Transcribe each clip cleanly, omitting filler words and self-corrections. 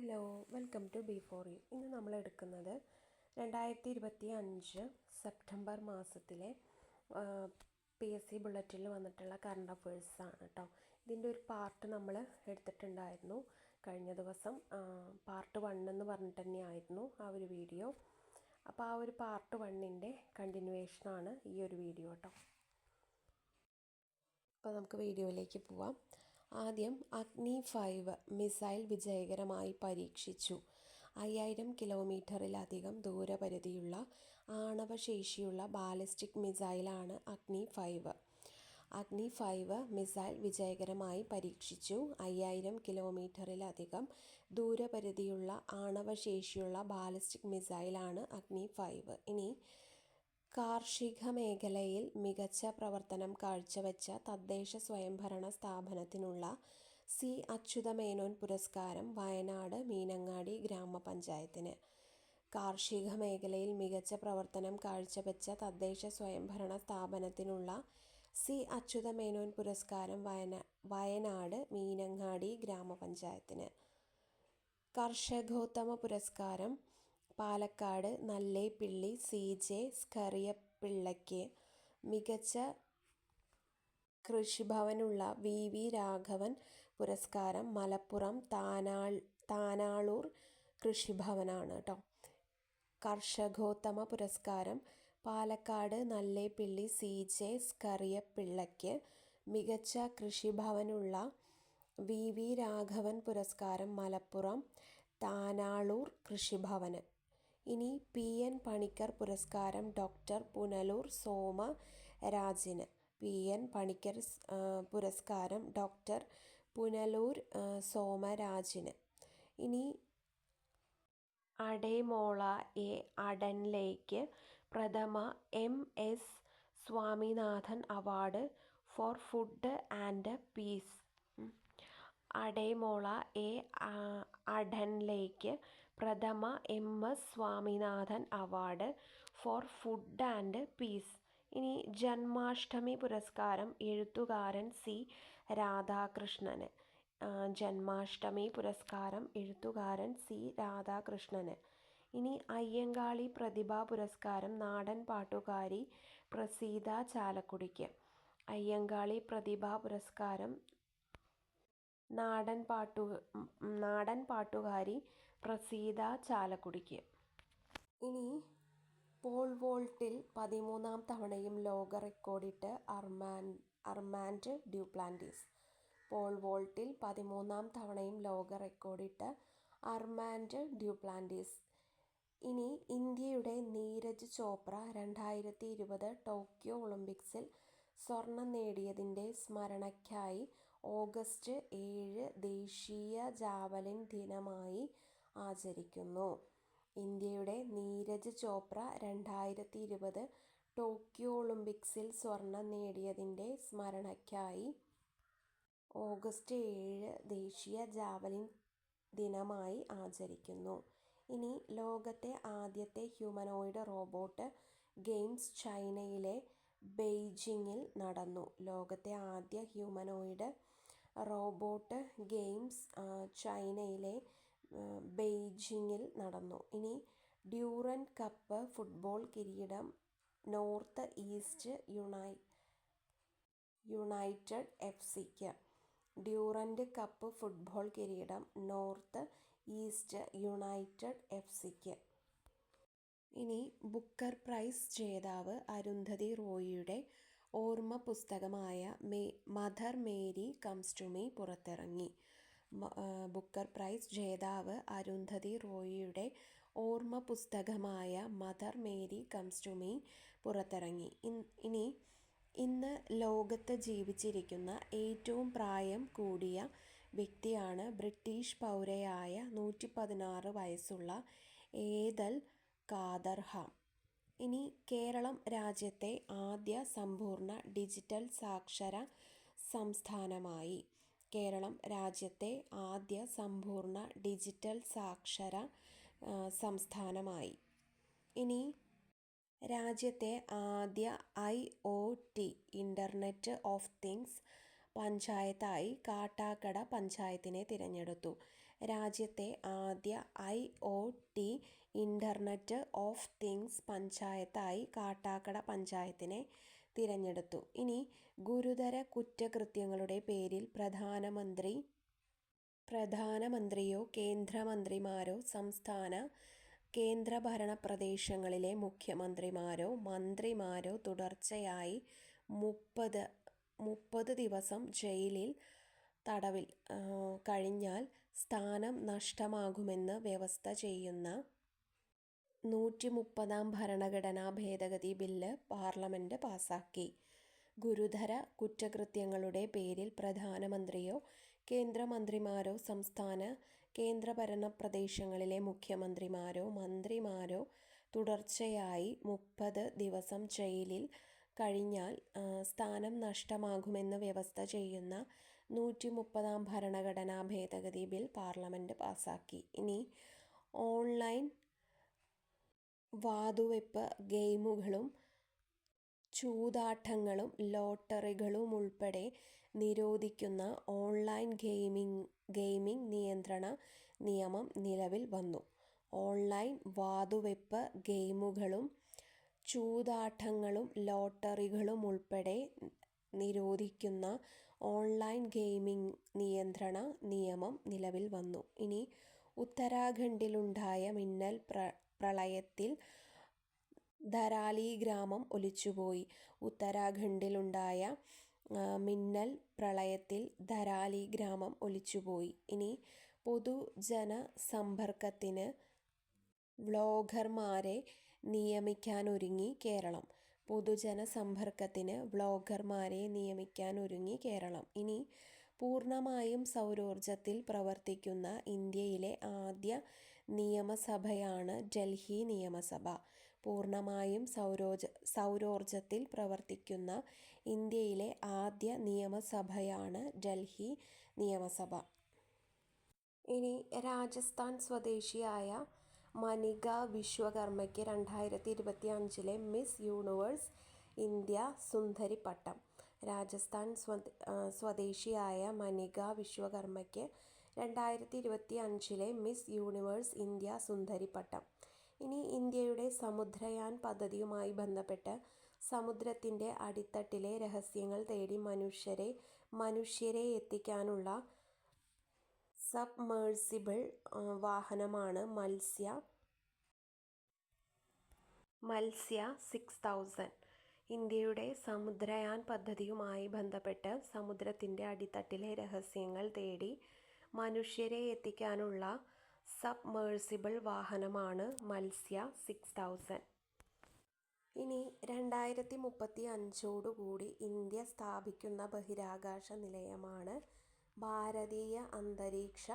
Hello, welcome to B4E. ഇന്ന് നമ്മൾ എടുക്കുന്നത് 2025 സെപ്റ്റംബർ മാസത്തിലെ PSC ബുള്ളറ്റിനിൽ വന്നിട്ടുള്ള കറണ്ട് അഫയേഴ്സാണ് കേട്ടോ. ഇതിൻ്റെ ഒരു പാർട്ട് നമ്മൾ എടുത്തിട്ടുണ്ടായിരുന്നു കഴിഞ്ഞ ദിവസം. പാർട്ട് 1 എന്ന് പറഞ്ഞിട്ട് തന്നെയായിരുന്നു ആ ഒരു വീഡിയോ. അപ്പോൾ ആ ഒരു പാർട്ട് 1ൻ്റെ കണ്ടിന്യൂവേഷനാണ് ഈ ഒരു വീഡിയോ കേട്ടോ. അപ്പോൾ നമുക്ക് വീഡിയോയിലേക്ക് പോവാം. ആദ്യം അഗ്നി 5 മിസൈൽ വിജയകരമായി പരീക്ഷിച്ചു. 5000 കിലോമീറ്ററിലധികം ദൂരപരിധിയുള്ള ആണവശേഷിയുള്ള ബാലിസ്റ്റിക് മിസൈലാണ് അഗ്നി 5. അഗ്നി 5 മിസൈൽ വിജയകരമായി പരീക്ഷിച്ചു. 5000 കിലോമീറ്ററിലധികം ദൂരപരിധിയുള്ള ആണവശേഷിയുള്ള ബാലിസ്റ്റിക് മിസൈലാണ് അഗ്നി 5. ഇനി കാർഷിക മേഖലയിൽ മികച്ച പ്രവർത്തനം കാഴ്ചവെച്ച തദ്ദേശ സ്വയംഭരണ സ്ഥാപനത്തിനുള്ള സി അച്യുതമേനോൻ പുരസ്കാരം വയനാട് മീനങ്ങാടി ഗ്രാമപഞ്ചായത്തിന്. കാർഷിക മേഖലയിൽ മികച്ച പ്രവർത്തനം കാഴ്ചവെച്ച തദ്ദേശ സ്വയംഭരണ സ്ഥാപനത്തിനുള്ള സി അച്യുതമേനോൻ പുരസ്കാരം വയനാട് മീനങ്ങാടി ഗ്രാമപഞ്ചായത്തിന്. കർഷകോത്തമ പുരസ്കാരം പാലക്കാട് നല്ലേപ്പിള്ളി CJ സ്കറിയപ്പിള്ളയ്ക്ക്. മികച്ച കൃഷിഭവനുള്ള VV രാഘവൻ പുരസ്കാരം മലപ്പുറം താനാളൂർ കൃഷിഭവനാണ് കേട്ടോ. കർഷകോത്തമ പുരസ്കാരം പാലക്കാട് നല്ലേപ്പിള്ളി CJ സ്കറിയപ്പിള്ളയ്ക്ക്. മികച്ച കൃഷിഭവനുള്ള VV രാഘവൻ പുരസ്കാരം മലപ്പുറം താനാളൂർ കൃഷിഭവന്. ഇനി PN പണിക്കർ പുരസ്കാരം ഡോക്ടർ പുനലൂർ സോമരാജിന്. PN പണിക്കർ പുരസ്കാരം ഡോക്ടർ പുനലൂർ സോമരാജിന്. ഇനി അടേമോള A അഡൻലേക്ക് പ്രഥമ MS Swaminathan award for food and peace. അടേമോള A അഡൻലേക്ക് പ്രഥമ MS Swaminathan award for food and peace. ഇനി ജന്മാഷ്ടമി പുരസ്കാരം എഴുത്തുകാരൻ C രാധാകൃഷ്ണന്. ജന്മാഷ്ടമി പുരസ്കാരം എഴുത്തുകാരൻ C രാധാകൃഷ്ണന്. ഇനി അയ്യങ്കാളി പ്രതിഭാ പുരസ്കാരം നാടൻ പാട്ടുകാരി പ്രസീത ചാലക്കുടിക്ക്. അയ്യങ്കാളി പ്രതിഭാ പുരസ്കാരം നാടൻ പാട്ടുകാരി പ്രസീത ചാലക്കുടിക്ക്. ഇനി പോൾ വോൾട്ടിൽ 13ാം തവണയും ലോക റെക്കോർഡിട്ട് അർമാൻഡ് ഡ്യൂപ്ലാന്റിസ്. പോൾ വോൾട്ടിൽ 13ാം തവണയും ലോക റെക്കോർഡിട്ട് അർമാൻഡ് ഡ്യൂപ്ലാന്റിസ്. ഇനി ഇന്ത്യയുടെ നീരജ് ചോപ്ര 2020 ടോക്കിയോ ഒളിമ്പിക്സിൽ സ്വർണം നേടിയതിൻ്റെ സ്മരണയ്ക്കായി ഓഗസ്റ്റ് 7 ദേശീയ ജാവലിൻ ദിനമായി ആചരിക്കുന്നു. ഇന്ത്യയുടെ നീരജ് ചോപ്ര 2020 ടോക്കിയോ ഒളിമ്പിക്സിൽ സ്വർണം നേടിയതിൻ്റെ സ്മരണയ്ക്കായി ഓഗസ്റ്റ് 7 ദേശീയ ജാവലിൻ ദിനമായി ആചരിക്കുന്നു. ഇനി ലോകത്തെ ആദ്യത്തെ ഹ്യൂമനോയിഡ് റോബോട്ട് ഗെയിംസ് ചൈനയിലെ ബെയ്ജിങ്ങിൽ നടന്നു. ലോകത്തെ ആദ്യ ഹ്യൂമനോയിഡ് റോബോട്ട് ഗെയിംസ് ചൈനയിലെ ബെയ്ജിങ്ങിൽ നടന്നു. ഇനി ഡ്യൂറൻഡ് കപ്പ് ഫുട്ബോൾ കിരീടം നോർത്ത് ഈസ്റ്റ് യുണൈറ്റഡ് FCക്ക്. ഡ്യൂറൻഡ് കപ്പ് ഫുട്ബോൾ കിരീടം നോർത്ത് ഈസ്റ്റ് യുണൈറ്റഡ് FCക്ക്. ഇനി ബുക്കർ പ്രൈസ് ജേതാവ് അരുന്ധതി റോയിയുടെ ഓർമ്മ പുസ്തകമായ Mother Mary Comes to Me പുറത്തിറങ്ങി. ബുക്കർ പ്രൈസ് ജേതാവ് അരുന്ധതി റോയിയുടെ ഓർമ്മ പുസ്തകമായ Mother Mary Comes to Me പുറത്തിറങ്ങി. ഇന്ന് ലോകത്ത് ജീവിച്ചിരിക്കുന്ന ഏറ്റവും പ്രായം കൂടിയ വ്യക്തിയാണ് ബ്രിട്ടീഷ് പൗരയായ 116 വയസ്സുള്ള ഏദൽ കാദർഹാം. ഇനി കേരളം രാജ്യത്തെ ആദ്യ സമ്പൂർണ്ണ ഡിജിറ്റൽ സാക്ഷര സംസ്ഥാനമായി. കേരളം രാജ്യത്തെ ആദ്യ സമ്പൂർണ്ണ ഡിജിറ്റൽ സാക്ഷര സംസ്ഥാനമായി. ഇനി രാജ്യത്തെ ആദ്യ IoT ഇൻ്റർനെറ്റ് ഓഫ് തിങ്സ് പഞ്ചായത്തായി കാട്ടാക്കട പഞ്ചായത്തിനെ തിരഞ്ഞെടുത്തു. രാജ്യത്തെ ആദ്യ IoT ഇൻ്റർനെറ്റ് ഓഫ് തിങ്സ് പഞ്ചായത്തായി കാട്ടാക്കട പഞ്ചായത്തിനെ തിരഞ്ഞെടുത്തു. ഇനി ഗുരുതര കുറ്റകൃത്യങ്ങളുടെ പേരിൽ പ്രധാനമന്ത്രിയോ കേന്ദ്രമന്ത്രിമാരോ സംസ്ഥാന കേന്ദ്രഭരണ പ്രദേശങ്ങളിലെ മുഖ്യമന്ത്രിമാരോ മന്ത്രിമാരോ തുടർച്ചയായി 30 ദിവസം തടവിൽ കഴിഞ്ഞാൽ സ്ഥാനം നഷ്ടമാകുമെന്ന് വ്യവസ്ഥ ചെയ്യുന്ന 130 ഭരണഘടനാ ഭേദഗതി ബില്ല് പാർലമെന്റ് പാസാക്കി. ഗുരുതര കുറ്റകൃത്യങ്ങളുടെ പേരിൽ പ്രധാനമന്ത്രിയോ കേന്ദ്രമന്ത്രിമാരോ സംസ്ഥാന കേന്ദ്രഭരണ പ്രദേശങ്ങളിലെ മുഖ്യമന്ത്രിമാരോ മന്ത്രിമാരോ തുടർച്ചയായി 30 ദിവസം ജയിലിൽ കഴിഞ്ഞാൽ സ്ഥാനം നഷ്ടമാകുമെന്ന് വ്യവസ്ഥ ചെയ്യുന്ന 130 ഭരണഘടനാ ഭേദഗതി ബിൽ പാർലമെന്റ് പാസാക്കി. ഇനി ഓൺലൈൻ വാതുവെപ്പ് ഗെയിമുകളും ചൂതാട്ടങ്ങളും ലോട്ടറികളുമുൾപ്പെടെ നിരോധിക്കുന്ന ഓൺലൈൻ ഗെയിമിംഗ് നിയന്ത്രണ നിയമം നിലവിൽ വന്നു. ഓൺലൈൻ വാതുവെപ്പ് ഗെയിമുകളും ചൂതാട്ടങ്ങളും ലോട്ടറികളുമുൾപ്പെടെ നിരോധിക്കുന്ന ഓൺലൈൻ ഗെയിമിംഗ് നിയന്ത്രണ നിയമം നിലവിൽ വന്നു. ഇനി ഉത്തരാഖണ്ഡിലുണ്ടായ മിന്നൽ പ്രളയത്തിൽ ധരാലി ഗ്രാമം ഒലിച്ചുപോയി. ഉത്തരാഖണ്ഡിലുണ്ടായ മിന്നൽ പ്രളയത്തിൽ ധരാലി ഗ്രാമം ഒലിച്ചുപോയി. ഇനി പൊതുജനസമ്പർക്കത്തിന് വ്ളോഗർമാരെ നിയമിക്കാനൊരുങ്ങി കേരളം. ഇനി പൂർണ്ണമായും സൗരോർജത്തിൽ പ്രവർത്തിക്കുന്ന ഇന്ത്യയിലെ ആദ്യ നിയമസഭയാണ് ഡൽഹി നിയമസഭ. പൂർണ്ണമായും സൗരോർജത്തിൽ പ്രവർത്തിക്കുന്ന ഇന്ത്യയിലെ ആദ്യ നിയമസഭയാണ് ഡൽഹി നിയമസഭ. ഇനി രാജസ്ഥാൻ സ്വദേശിയായ മനിക വിശ്വകർമ്മയ്ക്ക് 2025 മിസ് യൂണിവേഴ്സ് ഇന്ത്യ സുന്ദരി പട്ടം. രാജസ്ഥാൻ സ്വദേശിയായ മനിക വിശ്വകർമ്മയ്ക്ക് 2025 മിസ് യൂണിവേഴ്സ് ഇന്ത്യ സുന്ദരി പട്ടം. ഇനി ഇന്ത്യയുടെ സമുദ്രയാൻ പദ്ധതിയുമായി ബന്ധപ്പെട്ട് സമുദ്രത്തിൻ്റെ അടിത്തട്ടിലെ രഹസ്യങ്ങൾ തേടി മനുഷ്യരെ എത്തിക്കാനുള്ള സബ്മേഴ്സിബിൾ വാഹനമാണ് മത്സ്യ 6000. ഇന്ത്യയുടെ സമുദ്രയാൻ പദ്ധതിയുമായി ബന്ധപ്പെട്ട് സമുദ്രത്തിൻ്റെ അടിത്തട്ടിലെ രഹസ്യങ്ങൾ തേടി മനുഷ്യരെ എത്തിക്കാനുള്ള സബ്മേഴ്സിബിൾ വാഹനമാണ് മത്സ്യ 6000. ഇനി 2035 ഇന്ത്യ സ്ഥാപിക്കുന്ന ബഹിരാകാശ നിലയമാണ് ഭാരതീയ അന്തരീക്ഷ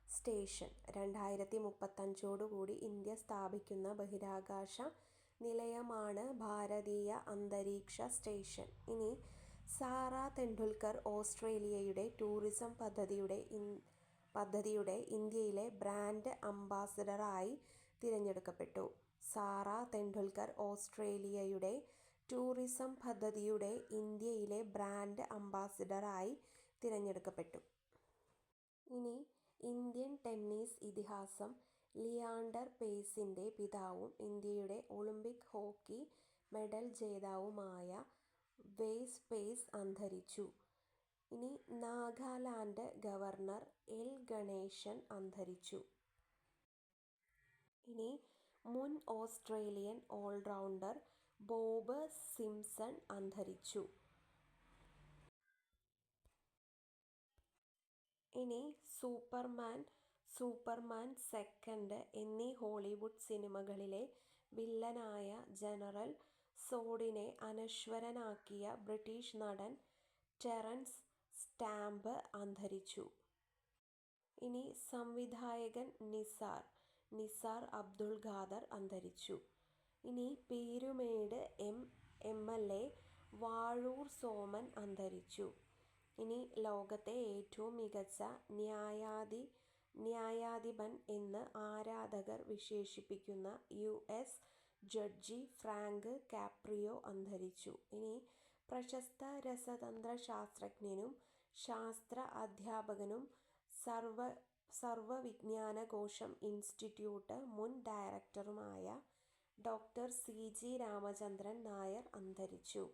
സ്റ്റേഷൻ. 2035 ഇന്ത്യ സ്ഥാപിക്കുന്ന ബഹിരാകാശ നിലയമാണ് ഭാരതീയ അന്തരീക്ഷ സ്റ്റേഷൻ. ഇനി സാറ തെണ്ടുൽക്കർ ഓസ്ട്രേലിയയുടെ ടൂറിസം പദ്ധതിയുടെ ഇന്ത്യയിലെ ബ്രാൻഡ് അംബാസഡറായി തിരഞ്ഞെടുക്കപ്പെട്ടു. സാറ തെണ്ടുൽക്കർ ഓസ്ട്രേലിയയുടെ ടൂറിസം പദ്ധതിയുടെ ഇന്ത്യയിലെ ബ്രാൻഡ് അംബാസഡറായി തിരഞ്ഞെടുക്കപ്പെട്ടു. ഇനി ഇന്ത്യൻ ടെന്നീസ് ഇതിഹാസം ലിയാണ്ടർ പേസിൻ്റെ പിതാവും ഇന്ത്യയുടെ ഒളിമ്പിക് ഹോക്കി മെഡൽ ജേതാവുമായ വേസ് പേസ് അന്തരിച്ചു. ഇനി നാഗാലാൻഡ് ഗവർണർ എൽ ഗണേശൻ അന്തരിച്ചു. ഇനി മുൻ ഓസ്ട്രേലിയൻ ഓൾറൗണ്ടർ ബോബ് സിംപ്സൺ അന്തരിച്ചു. ഇനി സൂപ്പർമാൻ സെക്കൻഡ് എന്നീ ഹോളിവുഡ് സിനിമകളിലെ വില്ലനായ ജനറൽ സോഡിനെ അനശ്വരനാക്കിയ ബ്രിട്ടീഷ് നടൻ ടെറൻസ് സ്റ്റാമ്പ് അന്തരിച്ചു. ഇനി സംവിധായകൻ നിസാർ അബ്ദുൾ ഖാദർ അന്തരിച്ചു. ഇനി പീരുമേട് MLA വാഴൂർ സോമൻ അന്തരിച്ചു. ഇനി ലോകത്തെ ഏറ്റവും മികച്ച ന്യായാധിപൻ എന്ന് ആരാധകർ വിശേഷിപ്പിക്കുന്ന US ജഡ്ജി ഫ്രാങ്ക് കാപ്രിയോ അന്തരിച്ചു. ഇനി പ്രശസ്ത രസതന്ത്ര ശാസ്ത്രജ്ഞനും ശാസ്ത്ര അധ്യാപകനും സർവ്വവിജ്ഞാനകോശം ഇൻസ്റ്റിറ്റ്യൂട്ട് മുൻ ഡയറക്ടറുമായ ഡോക്ടർ CG രാമചന്ദ്രൻ നായർ അന്തരിച്ചു.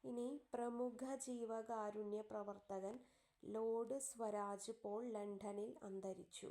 ഇനി പ്രമുഖ ജീവകാരുണ്യ പ്രവർത്തകൻ ലോർഡ് സ്വരാജ് പോൾ ലണ്ടനിൽ അന്തരിച്ചു.